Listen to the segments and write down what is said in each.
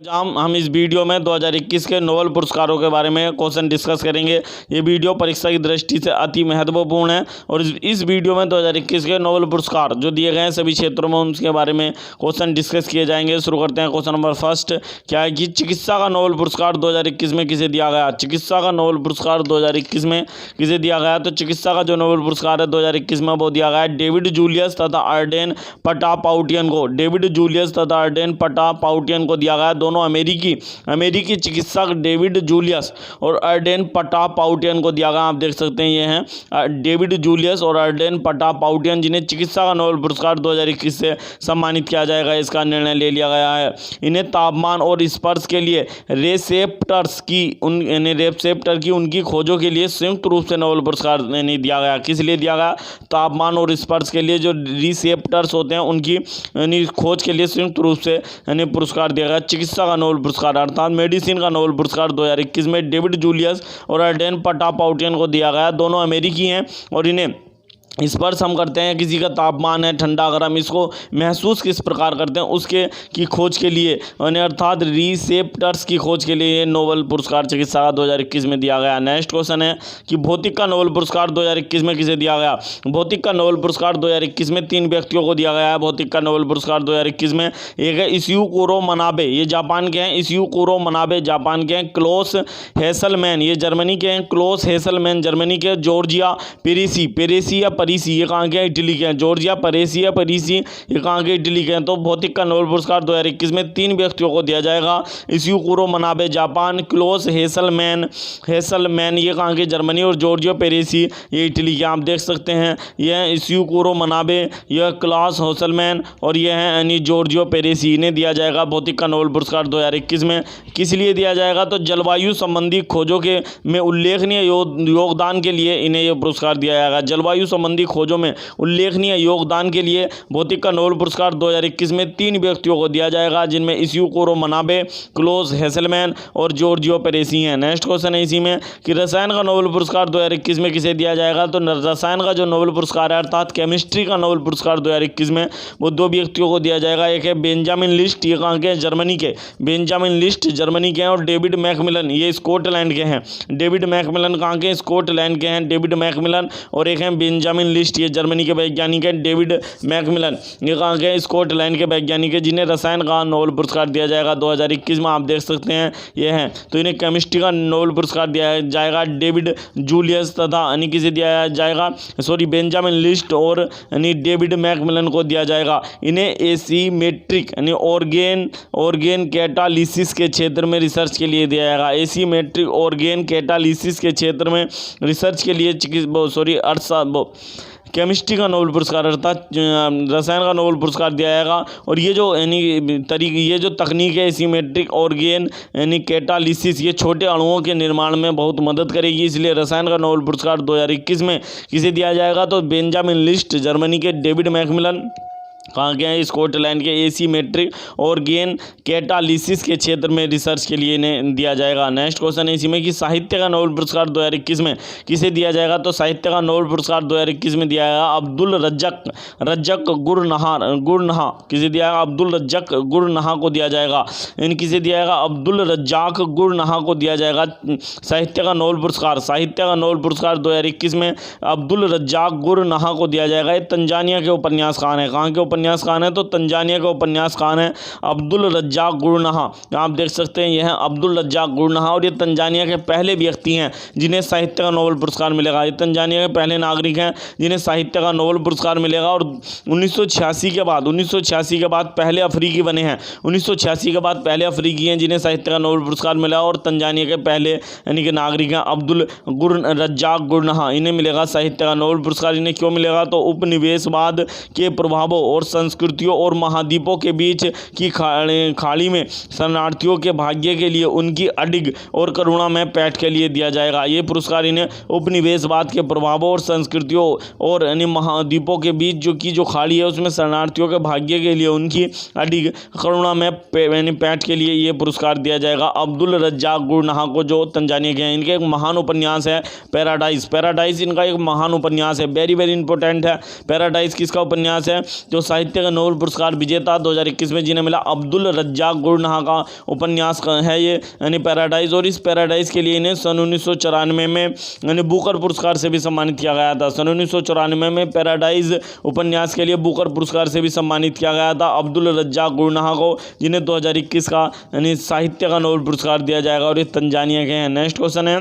हम इस वीडियो में 2021 के नोबेल पुरस्कारों के बारे में क्वेश्चन डिस्कस करेंगे। ये वीडियो परीक्षा की दृष्टि से अति महत्वपूर्ण है और इस वीडियो में 2021 के नोबेल पुरस्कार जो दिए गए हैं सभी क्षेत्रों में उनके बारे में क्वेश्चन डिस्कस किए जाएंगे। शुरू करते हैं। क्वेश्चन नंबर फर्स्ट क्या है कि चिकित्सा का नोबेल पुरस्कार 2021 में किसे दिया गया। चिकित्सा का नोबेल पुरस्कार 2021 में किसे दिया गया। तो चिकित्सा का जो नोबेल पुरस्कार है 2021 में वो दिया गया है डेविड जूलियस तथा अर्डेन पटापाउटियन को। डेविड जूलियस तथा अर्डेन पटापाउटियन को दिया गया। दोनों अमेरिकी चिकित्सक डेविड जूलियस और अर्डेन पटापाउटियन को दिया गया। आप देख सकते हैं ये हैं डेविड जूलियस और अर्डेन पटापाउटियन जिन्हें चिकित्सा का नोबेल पुरस्कार 2021 से सम्मानित किया जाएगा। इसका निर्णय ले लिया गया है। इन्हें तापमान और स्पर्श के लिए रेसेप्टर की उनकी खोजों के लिए संयुक्त रूप से नोबेल पुरस्कार नहीं दिया गया। किस लिए दिया गया। तापमान और स्पर्श के लिए जो रिसेप्टर्स होते हैं उनकी खोज के लिए संयुक्त रूप से पुरस्कार दिया गया। चिकित्सा का नोबेल पुरस्कार अर्थात मेडिसिन का नोबेल पुरस्कार 2021 में डेविड जूलियस और अर्डेन पटापाउटियन को दिया गया। दोनों अमेरिकी हैं और इन्हें स्पर्श हम करते हैं, किसी का तापमान है ठंडा गर्म, इसको महसूस किस प्रकार करते हैं उसके की खोज के लिए अर्थात रिसेप्टर्स की खोज के लिए नोबेल पुरस्कार चिकित्सा का 2021 में दिया गया। नेक्स्ट क्वेश्चन है कि भौतिक का नोबेल पुरस्कार 2021 में किसे दिया गया। भौतिक का नोबेल पुरस्कार 2021 में 3 व्यक्तियों को दिया गया है। भौतिक का नोबेल पुरस्कार 2021 में एक है इशियो कुरो मनाबे, ये जापान के हैं। इशियो कुरो मनाबे जापान के हैं। क्लोस हेसलमैन ये जर्मनी के हैं। क्लोस हेसलमैन जर्मनी के। जॉर्जिया पेरेसी या परीसी ये कहाँ के हैं, इटली के हैं। जॉर्जिया पेरेसी या परीसी ये कहाँ के, इटली के हैं। तो भौतिक का नोबेल पुरस्कार 2021 में 3 व्यक्तियों को दिया जाएगा। इशियो कुरो मनाबे जापान, क्लोस हेसलमैन ये कहाँ के, जर्मनी, और जॉर्जिया पेरेसी ये इटली के। आप देख सकते हैं ये इशियो कुरो मनाबे, यह क्लॉस हेसलमैन और ये हैं जॉर्जिया पेरेसी। इन्हें दिया जाएगा भौतिक का नोबेल पुरस्कार 2021 में। किस लिए दिया जाएगा। तो जलवायु संबंधी खोजों के में उल्लेखनीय योगदान के लिए इन्हें यह पुरस्कार दिया जाएगा। जलवायु संबंधी खोजों में उल्लेखनीय योगदान के लिए भौतिक का नोबेल पुरस्कार 2021 में 3 व्यक्तियों को दिया जाएगा, जिनमें इशियो कुरो मनाबे, क्लोस हेसलमैन और जॉर्जियो पेरेसी हैं। नेक्स्ट क्वेश्चन है इसी में कि रसायन का नोबेल पुरस्कार 2021 में किसे दिया जाएगा। तो रसायन का जो नोबेल पुरस्कार है अर्थात केमिस्ट्री का नोबेल पुरस्कार 2021 में वो 2 व्यक्तियों को दिया जाएगा। एक है बेंजामिन लिस्ट, ये कहाँ के हैं, जर्मनी के। बेंजामिन लिस्ट जर्मनी के हैं और डेविड मैकमिलन ये स्कॉटलैंड के हैं। डेविड मैकमिलन कहाँ के, स्कॉटलैंड के हैं डेविड मैकमिलन। और एक हैं बेंजामिन लिस्ट ये जर्मनी के वैज्ञानिक हैं। डेविड मैकमिलन ये कहाँ के, स्कॉटलैंड के वैज्ञानिक है, जिन्हें रसायन का नोबेल पुरस्कार दिया जाएगा 2021 में। आप देख सकते हैं ये हैं। तो इन्हें केमिस्ट्री का नोबेल पुरस्कार दिया जाएगा डेविड जूलियस तथा किसे दिया जाएगा, बेंजामिन लिस्ट और डेविड मैकमिलन को दिया जाएगा। इन्हें एसीमेट्रिक ऑर्गेन कैटालिसिस के क्षेत्र में रिसर्च के लिए दिया जाएगा। एसीमेट्रिक ऑर्गेन कैटालिसिस के क्षेत्र में रिसर्च के लिए केमिस्ट्री का नोबेल पुरस्कार अर्थात रसायन का नोबेल पुरस्कार दिया जाएगा। और ये जो तकनीक है एसीमेट्रिक ऑर्गेन कैटालिसिस ये छोटे अणुओं के निर्माण में बहुत मदद करेगी, इसलिए रसायन का नोबेल पुरस्कार 2021 में किसे दिया जाएगा। तो बेंजामिन लिस्ट जर्मनी के, डेविड मैकमिलन कहाँ के हैं, स्कॉटलैंड के, एसीमेट्रिक ऑर्गेन कैटालिसिस के क्षेत्र में रिसर्च के लिए इन्हें दिया जाएगा। नेक्स्ट क्वेश्चन है इसी में कि साहित्य का नोबेल पुरस्कार 2021 में किसे दिया जाएगा। तो साहित्य का नोबेल पुरस्कार 2021 में दिया जाएगा अब्दुल रज्जक गुरनहा किसे दिया जाएगा, अब्दुल रज्जक गुरनहा को दिया जाएगा। किसे दिया जाएगा, अब्दुल रज्जाक गुरनहा को दिया जाएगा साहित्य का नोबेल पुरस्कार। साहित्य का नोबेल पुरस्कार 2021 में अब्दुल रज्जाक गुरनहा को दिया जाएगा। ये तंजानिया के उपन्यासकार हैं। कहाँ के उपन्यासकार हैं, तो तंजानिया के उपन्यासकार हैं अब्दुल रज्जाक गुरनहा। आप देख सकते हैं यह है अब्दुल रज्जाक गुरनहा और ये तंजानिया के पहले व्यक्ति हैं जिन्हें साहित्य का नोबेल पुरस्कार मिलेगा। ये तंजानिया के पहले नागरिक हैं जिन्हें साहित्य का नोबेल पुरस्कार मिलेगा। और 1986 के बाद पहले अफ्रीकी बने हैं। 1986 के बाद पहले अफ्रीकी हैं जिन्हें साहित्य का नोबेल पुरस्कार मिला। और तंजानिया के पहले यानी कि नागरिक हैं अब्दुल रज्जाक गुरनहा, इन्हें मिलेगा साहित्य का नोबेल पुरस्कार। इन्हें क्यों मिलेगा, तो उपनिवेशवाद के प्रभावों और संस्कृतियों और महाद्वीपों के बीच की खाड़ी में शरणार्थियों के भाग्य के लिए उनकी अडिग और करुणामय पैठ के लिए दिया जाएगा। ये पुरस्कार इन्हें उपनिवेशवाद के प्रभावों और संस्कृतियों और महाद्वीपों के बीच जो खाड़ी है उसमें शरणार्थियों के भाग्य के लिए उनकी अडिग करुणामय पैठ के लिए ये पुरस्कार दिया जाएगा अब्दुल रज्जाक गुरनहा को, जो तंजानिया के हैं। इनके एक महान उपन्यास है पैराडाइज इनका एक महान उपन्यास है, वेरी वेरी इंपॉर्टेंट है। पैराडाइज किसका उपन्यास है, जो साहित्य का नोबेल पुरस्कार विजेता 2021 में जिन्हें मिला, अब्दुल रज्जाक गुरनाह का उपन्यास है ये यानी पैराडाइज, और इस पैराडाइज के लिए इन्हें सन 1994 में यानी बुकर पुरस्कार से भी सम्मानित किया गया था। सन 1994 में पैराडाइज उपन्यास के लिए बुकर पुरस्कार से भी सम्मानित किया गया था अब्दुल रज्जाक गुरनाह को, जिन्हें 2021 का यानी साहित्य का नोबेल पुरस्कार दिया जाएगा, और ये तंजानिया के हैं। नेक्स्ट क्वेश्चन है,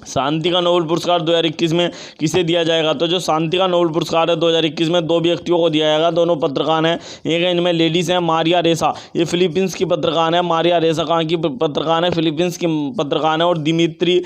शांति का नोबेल पुरस्कार 2021 में किसे दिया जाएगा? तो जो शांति का नोबेल पुरस्कार है 2021 में 2 व्यक्तियों को दिया जाएगा, दोनों पत्रकार हैं। एक है, इनमें लेडीज़ हैं, मारिया रेसा, ये फिलीपींस की पत्रकार है। मारिया रेसा कहाँ की पत्रकार है? फिलीपींस की पत्रकार है। और दिमित्री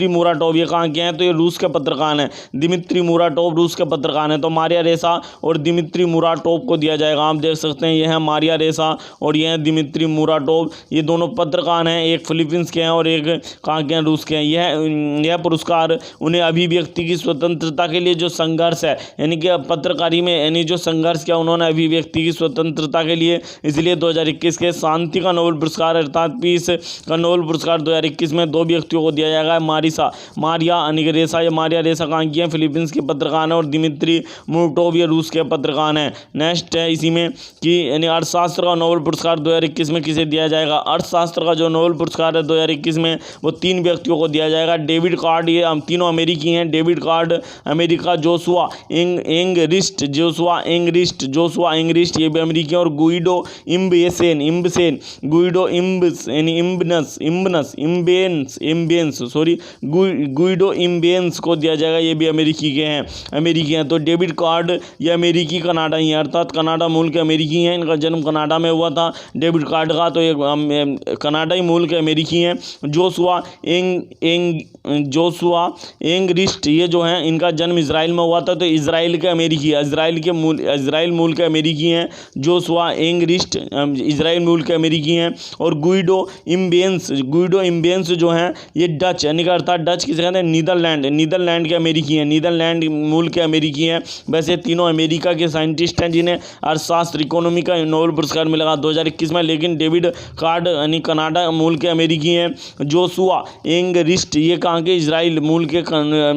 मुराटोव ये कहाँ के हैं? तो ये रूस के पत्रकार हैं। दिमित्री मुराटोव रूस के पत्रकार हैं। तो मारिया रेसा और दिमित्री मुराटोव को दिया जाएगा। आप देख सकते हैं ये है मारिया रेसा और ये है दिमित्री मुराटोव, ये दोनों पत्रकार हैं, एक फिलीपींस के हैं और एक के रूस के हैं। यह पुरस्कार उन्हें अभिव्यक्ति की स्वतंत्रता के लिए जो संघर्ष है यानी कि पत्रकारी में यानी जो संघर्ष किया उन्होंने अभिव्यक्ति की स्वतंत्रता के लिए, इसलिए 2021 के शांति का नोबेल पुरस्कार अर्थात पीस का नोबेल पुरस्कार 2021 में 2 व्यक्तियों को दिया जाएगा। मारिया रेसा, ये मारिया रेसा कहाँ की है? फिलीपींस के पत्रकार हैं। और दिमित्री मुराटोव ये रूस के पत्रकार हैं। नेक्स्ट है इसी में कि यानी अर्थशास्त्र का नोबेल पुरस्कार 2021 में किसे दिया जाएगा? अर्थशास्त्र का जो नोबेल पुरस्कार है 2021 में वो 3 व्यक्तियों को दिया जाएगा। डेविड कार्ड, ये तीनों अमेरिकी हैं। डेविड कार्ड अमेरिका, जोशुआ एंगरिस्ट ये भी अमेरिकी हैं। और गुइडो इम्बेंस को दिया जाएगा, ये भी अमेरिकी हैं। तो डेविड कार्ड ये अमेरिकी कनाडाई हैं, अर्थात कनाडा मूल के अमेरिकी हैं। इनका जन्म कनाडा में हुआ था डेविड कार्ड का, तो ये कनाडाई मूल के अमेरिकी हैं। जोशुआ एंगरिस्ट ये जो हैं इनका जन्म इजराइल में हुआ था, तो इजराइल के अमेरिकी है, इजराइल मूल के अमेरिकी हैं। जोशुआ एंगरिस्ट इजराइल मूल के अमेरिकी हैं। और गुइडो इम्बेंस जो हैं ये डच यानी कि अर्थात डच किसे कहते हैं? नीदरलैंड के अमेरिकी हैं, नीदरलैंड मूल के अमेरिकी हैं। वैसे तीनों अमेरिका के साइंटिस्ट हैं जिन्हें अर्थशास्त्र इकोनॉमी का नोबेल पुरस्कार मिलेगा 2021 में। लेकिन डेविड कार्ड यानी कनाडा मूल के अमेरिकी हैं। जोशुआ एंगरिस्ट ये कहाँ के? इजराइल मूल के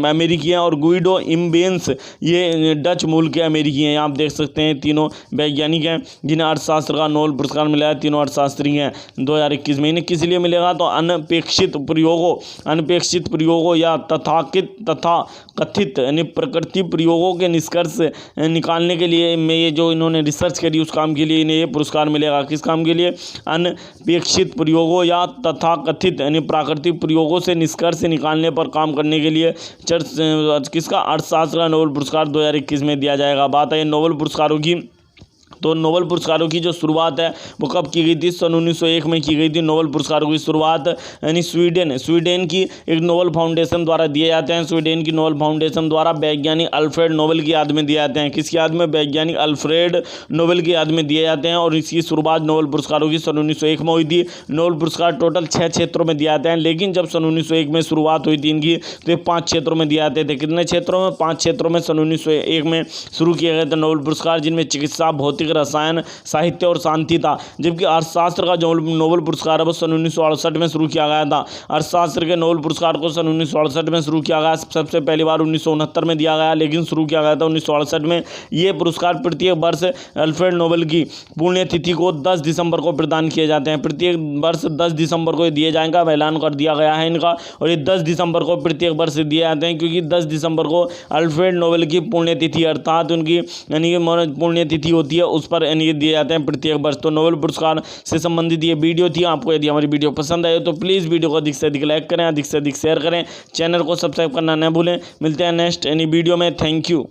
अमेरिकी हैं। और गुइडो इम्बेंस ये डच मूल के अमेरिकी हैं। आप देख सकते हैं तीनों वैज्ञानिक हैं जिन्हें अर्थशास्त्र का नोबेल पुरस्कार मिला है। तीनों अर्थशास्त्री हैं 2021 में। इन्हें किस लिए मिलेगा? तो अनपेक्षित प्रयोगों या तथाकथित यानी प्रकृति प्रयोगों के निष्कर्ष निकालने के लिए में ये जो इन्होंने रिसर्च करी उस काम के लिए इन्हें ये पुरस्कार मिलेगा। किस काम के लिए? अनपेक्षित प्रयोगों या तथाकथित यानी प्राकृतिक प्रयोगों से निष्कर्ष निकालने पर काम करने के लिए किसका? अर्थशास्त्र का नोबेल पुरस्कार 2021 में दिया जाएगा। बात है नोबेल पुरस्कारों की, तो नोबेल पुरस्कारों की जो शुरुआत है वो कब की गई थी? सन 1901 में की गई थी। नोबेल पुरस्कारों की शुरुआत यानी स्वीडन की एक नोबेल फाउंडेशन द्वारा दिए जाते हैं। स्वीडन की नोबेल फाउंडेशन द्वारा वैज्ञानिक अल्फ्रेड नोबेल की याद में दिए जाते हैं। किसकी याद में? वैज्ञानिक अल्फ्रेड नोबेल की याद में दिए जाते हैं। और इसकी शुरुआत नोबेल पुरस्कारों की सन 1901 में हुई थी। नोबेल पुरस्कार टोटल 6 क्षेत्रों में दिए जाते हैं, लेकिन जब सन 1901 में शुरुआत हुई थी इनकी तो ये 5 क्षेत्रों में दिए जाते थे। कितने क्षेत्रों में? 5 क्षेत्रों में सन 1901 में शुरू किए गए थे नोबेल पुरस्कार, जिनमें चिकित्सा, भौतिक, रसायन, साहित्य और शांति था। जबकि अर्थशास्त्र का जो नोबेल पुरस्कार है वो सन 1968 में शुरू किया गया था। अर्थशास्त्र के नोबेल पुरस्कार को सन 1968 में शुरू किया गया। सबसे पहली बार 1969 में दिया गया, लेकिन शुरू किया गया था 1968 में। ये पुरस्कार प्रत्येक वर्ष अल्फ्रेड नोबेल की पुण्यतिथि को 10 दिसंबर को प्रदान किए जाते हैं। प्रत्येक वर्ष 10 दिसंबर को दिए जाएगा, ऐलान कर दिया गया है इनका। और ये 10 दिसंबर को प्रत्येक वर्ष दिए जाते हैं, क्योंकि 10 दिसंबर को अल्फ्रेड नोबेल की पुण्यतिथि अर्थात उनकी यानी कि पुण्यतिथि होती है, उस पर यानी दिए जाते हैं प्रत्येक वर्ष। तो नोबेल पुरस्कार से संबंधित ये वीडियो थी। आपको यदि हमारी वीडियो पसंद आए तो प्लीज़ वीडियो को अधिक से अधिक लाइक करें, अधिक से अधिक शेयर करें, चैनल को सब्सक्राइब करना न भूलें। मिलते हैं नेक्स्ट वीडियो में। Thank you.